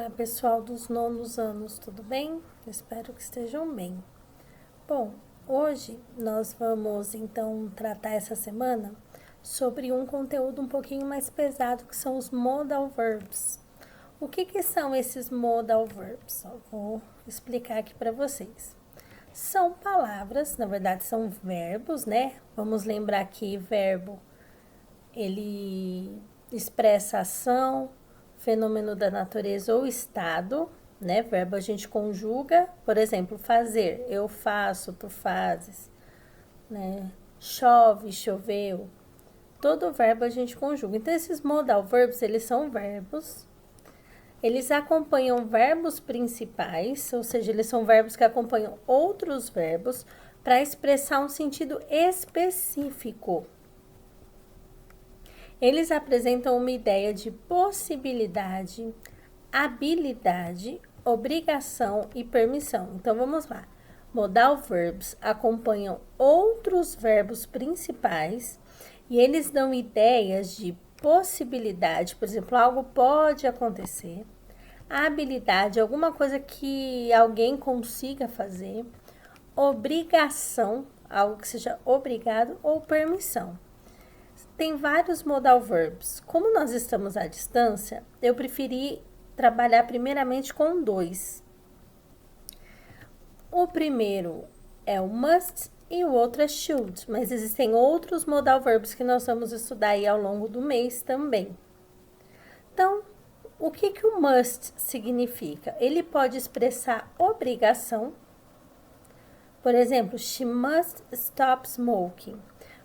Olá, pessoal dos nonos anos, tudo bem? Espero que estejam bem. Bom, hoje nós vamos então tratar essa semana sobre um conteúdo um pouquinho mais pesado, que são os modal verbs. O que são esses modal verbs? Vou explicar aqui para vocês. São palavras, na verdade são verbos, né? Vamos lembrar que verbo, ele expressa ação, fenômeno da natureza ou estado, né? Verbo a gente conjuga, por exemplo, fazer, eu faço, tu fazes, né? Chove, choveu. Todo verbo a gente conjuga. Então, esses modal verbs, eles são verbos. Eles acompanham verbos principais, ou seja, eles são verbos que acompanham outros verbos para expressar um sentido específico. Eles apresentam uma ideia de possibilidade, habilidade, obrigação e permissão. Então, vamos lá. Modal verbs acompanham outros verbos principais e eles dão ideias de possibilidade, por exemplo, algo pode acontecer, habilidade, alguma coisa que alguém consiga fazer, obrigação, algo que seja obrigado, ou permissão. Tem vários modal verbs. Como nós estamos à distância, eu preferi trabalhar primeiramente com dois. O primeiro é o must e o outro é should, mas existem outros modal verbs que nós vamos estudar aí ao longo do mês também. Então, o que o must significa? Ele pode expressar obrigação. Por exemplo, she must stop smoking.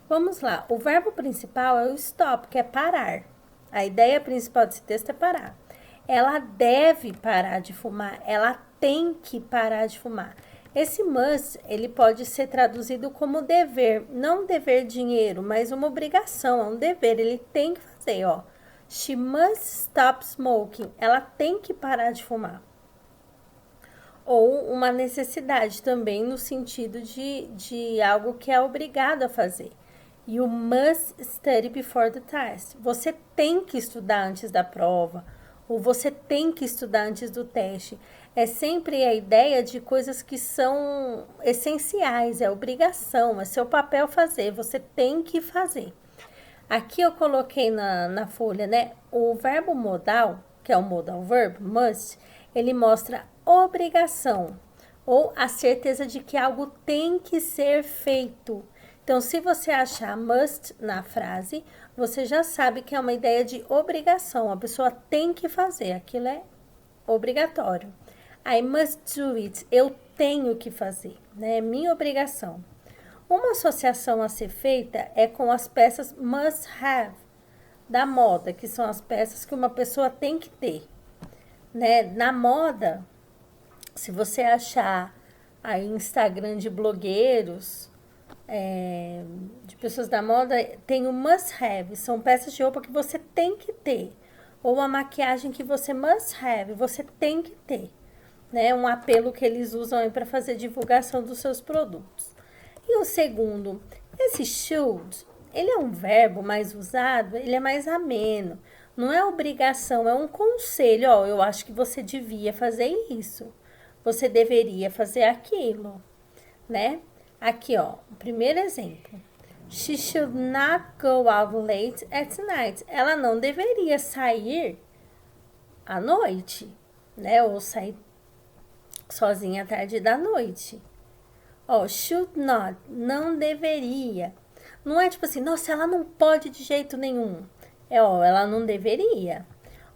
Vamos lá, o verbo principal é o stop, que é parar. A ideia principal desse texto é parar. Ela deve parar de fumar, ela tem que parar de fumar. Esse must, ele pode ser traduzido como dever, não dever dinheiro, mas uma obrigação, é um dever, ele tem que fazer, ó. She must stop smoking, ela tem que parar de fumar. Ou uma necessidade também no sentido de algo que é obrigado a fazer. You must study before the test. Você tem que estudar antes da prova, ou você tem que estudar antes do teste. É sempre a ideia de coisas que são essenciais, é obrigação, é seu papel fazer, você tem que fazer. Aqui eu coloquei na folha, né, o verbo modal, que é o modal verb, must, ele mostra obrigação, ou a certeza de que algo tem que ser feito. Então, se você achar must na frase, você já sabe que é uma ideia de obrigação. A pessoa tem que fazer, aquilo é obrigatório. I must do it, eu tenho que fazer, né? É minha obrigação. Uma associação a ser feita é com as peças must have, da moda, que são as peças que uma pessoa tem que ter, né? Na moda, se você achar aí Instagram de blogueiros, de pessoas da moda, tem o must have, são peças de roupa que você tem que ter, ou a maquiagem que você must have, você tem que ter, né? Um apelo que eles usam aí para fazer divulgação dos seus produtos. E o segundo, esse should, ele é um verbo mais usado, ele é mais ameno, não é obrigação, é um conselho, ó, eu acho que você devia fazer isso, você deveria fazer aquilo, né? Aqui, ó, o primeiro exemplo. She should not go out late at night. Ela não deveria sair à noite, né? Ou sair sozinha à tarde da noite. Ó, should not, não deveria. Não é tipo assim, nossa, ela não pode de jeito nenhum. Ó, ela não deveria.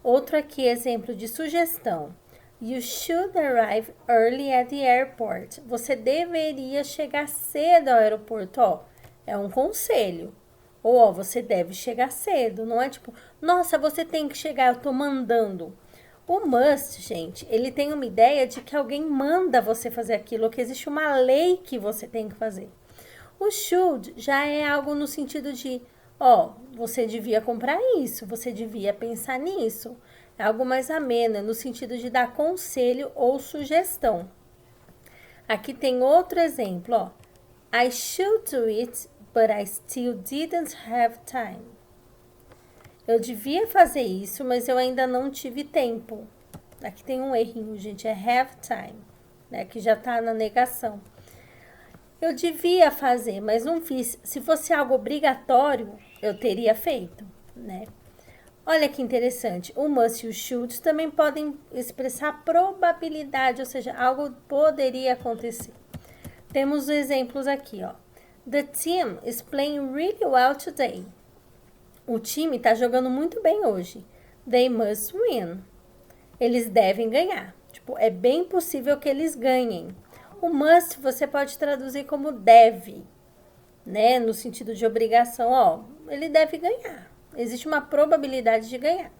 Outro aqui, exemplo de sugestão. You should arrive early at the airport. Você deveria chegar cedo ao aeroporto, ó. É um conselho. Ou, ó, você deve chegar cedo. Não é tipo, nossa, você tem que chegar, eu tô mandando. O must, gente, ele tem uma ideia de que alguém manda você fazer aquilo, ou que existe uma lei que você tem que fazer. O should já é algo no sentido de, ó, você devia comprar isso, você devia pensar nisso. É algo mais ameno, no sentido de dar conselho ou sugestão. Aqui tem outro exemplo, ó. I should do it, but I still didn't have time. Eu devia fazer isso, mas eu ainda não tive tempo. Aqui tem um errinho, gente, é have time, né? Que já tá na negação. Eu devia fazer, mas não fiz. Se fosse algo obrigatório, eu teria feito, né? Olha que interessante. O must e o should também podem expressar probabilidade, ou seja, algo poderia acontecer. Temos exemplos aqui, ó. The team is playing really well today. O time está jogando muito bem hoje. They must win. Eles devem ganhar. Tipo, é bem possível que eles ganhem. O must você pode traduzir como deve, né? No sentido de obrigação, ó. Ele deve ganhar. Existe uma probabilidade de ganhar.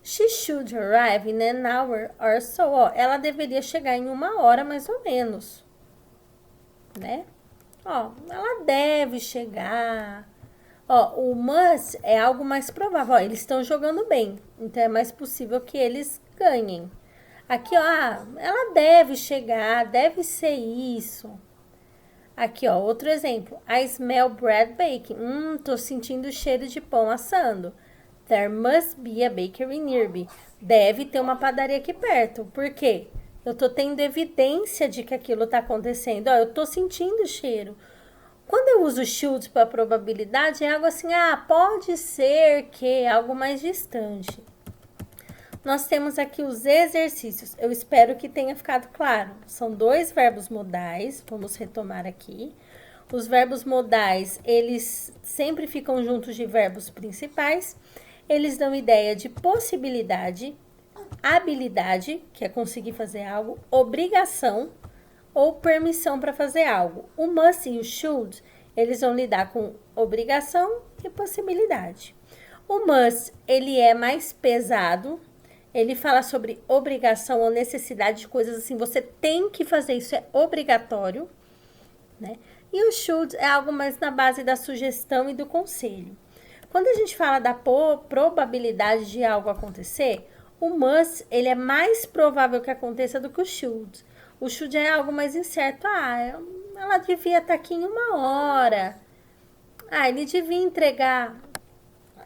She should arrive in an hour or so. Ó, ela deveria chegar em 1 hora, mais ou menos. Né? Ó, ela deve chegar. Ó, o must é algo mais provável. Ó, eles estão jogando bem, então é mais possível que eles ganhem. Aqui, ó, ela deve chegar, deve ser isso. Aqui, ó, outro exemplo. I smell bread baking. Tô sentindo o cheiro de pão assando. There must be a bakery nearby. Deve ter uma padaria aqui perto. Por quê? Eu tô tendo evidência de que aquilo tá acontecendo. Ó, eu tô sentindo o cheiro. Quando eu uso should para probabilidade, é algo assim, pode ser que, algo mais distante. Nós temos aqui os exercícios. Eu espero que tenha ficado claro. São 2 verbos modais, vamos retomar aqui. Os verbos modais, eles sempre ficam juntos de verbos principais. Eles dão ideia de possibilidade, habilidade, que é conseguir fazer algo, obrigação ou permissão para fazer algo. O must e o should, eles vão lidar com obrigação e possibilidade. O must, ele é mais pesado, ele fala sobre obrigação ou necessidade de coisas assim, você tem que fazer isso, é obrigatório, né? E o should é algo mais na base da sugestão e do conselho. Quando a gente fala da probabilidade de algo acontecer, o must, ele é mais provável que aconteça do que o should. O should é algo mais incerto. Ela devia estar aqui em 1 hora. Ele devia entregar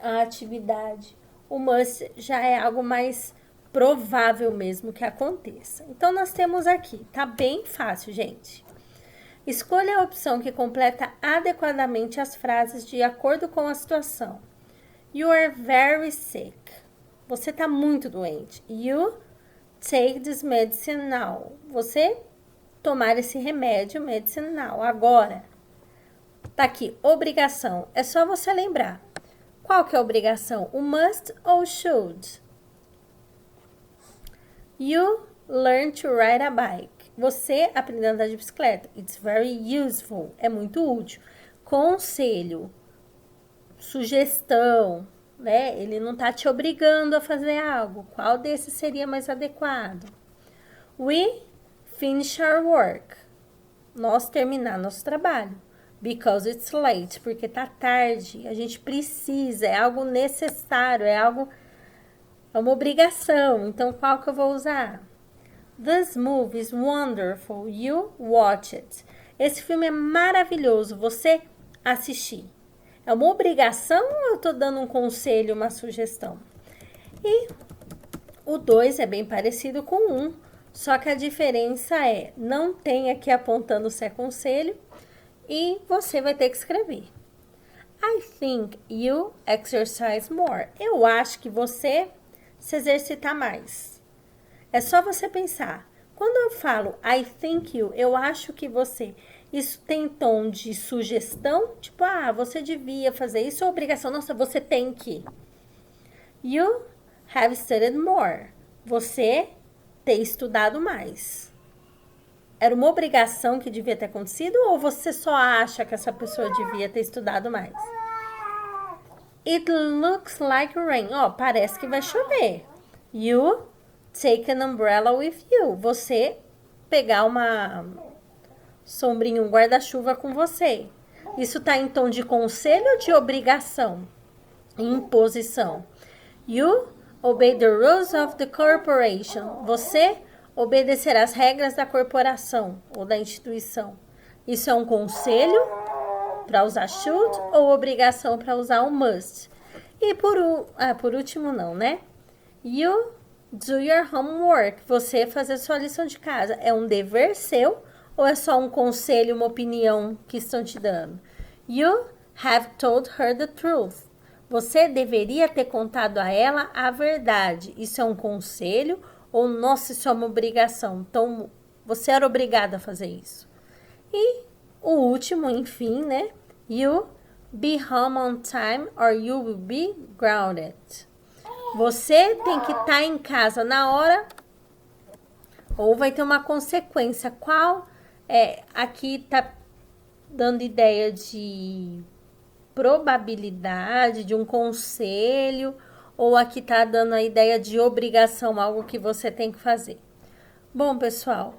a atividade. O must já é algo mais provável mesmo que aconteça. Então, nós temos aqui, tá bem fácil, gente. Escolha a opção que completa adequadamente as frases de acordo com a situação. You are very sick. Você tá muito doente. You take this medicine now. Você tomar esse remédio medicine now. Agora. Tá aqui, obrigação. É só você lembrar. Qual que é a obrigação? O must ou should? You learn to ride a bike. Você aprendeu a andar de bicicleta. It's very useful. É muito útil. Conselho. Sugestão. Né? Ele não tá te obrigando a fazer algo. Qual desses seria mais adequado? We finish our work. Nós terminar nosso trabalho. Because it's late. Porque tá tarde. A gente precisa. É algo necessário. É uma obrigação. Então, qual que eu vou usar? This movie is wonderful. You watch it. Esse filme é maravilhoso. Você assistir. É uma obrigação ou eu tô dando um conselho, uma sugestão? E o 2 é bem parecido com o 1, só que a diferença é, não tem aqui apontando se é conselho e você vai ter que escrever. I think you exercise more. Eu acho que você se exercita mais. É só você pensar. Quando eu falo I think you, eu acho que você... Isso tem tom de sugestão, tipo, você devia fazer isso, é obrigação, nossa, você tem que. You have studied more. Você ter estudado mais. Era uma obrigação que devia ter acontecido ou você só acha que essa pessoa devia ter estudado mais? It looks like rain. Parece que vai chover. You take an umbrella with you. Você pegar uma sombrinha, um guarda-chuva com você. Isso tá em tom de conselho ou de obrigação? Imposição. You obey the rules of the corporation. Você obedecerá as regras da corporação ou da instituição. Isso é um conselho para usar should ou obrigação para usar o must? E por último não, né? You Do your homework. Você fazer sua lição de casa. É um dever seu ou é só um conselho, uma opinião que estão te dando? You have told her the truth. Você deveria ter contado a ela a verdade. Isso é um conselho ou, nossa, isso é uma obrigação? Então, você era obrigada a fazer isso. E o último, enfim, né? You be home on time or you will be grounded. Você tem que estar em casa na hora ou vai ter uma consequência. Qual é? Aqui tá dando ideia de probabilidade, de um conselho, ou aqui tá dando a ideia de obrigação, algo que você tem que fazer. Bom, pessoal,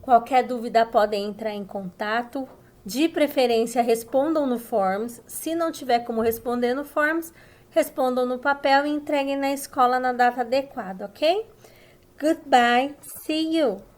qualquer dúvida podem entrar em contato. De preferência, respondam no Forms. Se não tiver como responder no Forms, respondam no papel e entreguem na escola na data adequada, ok? Goodbye. See you.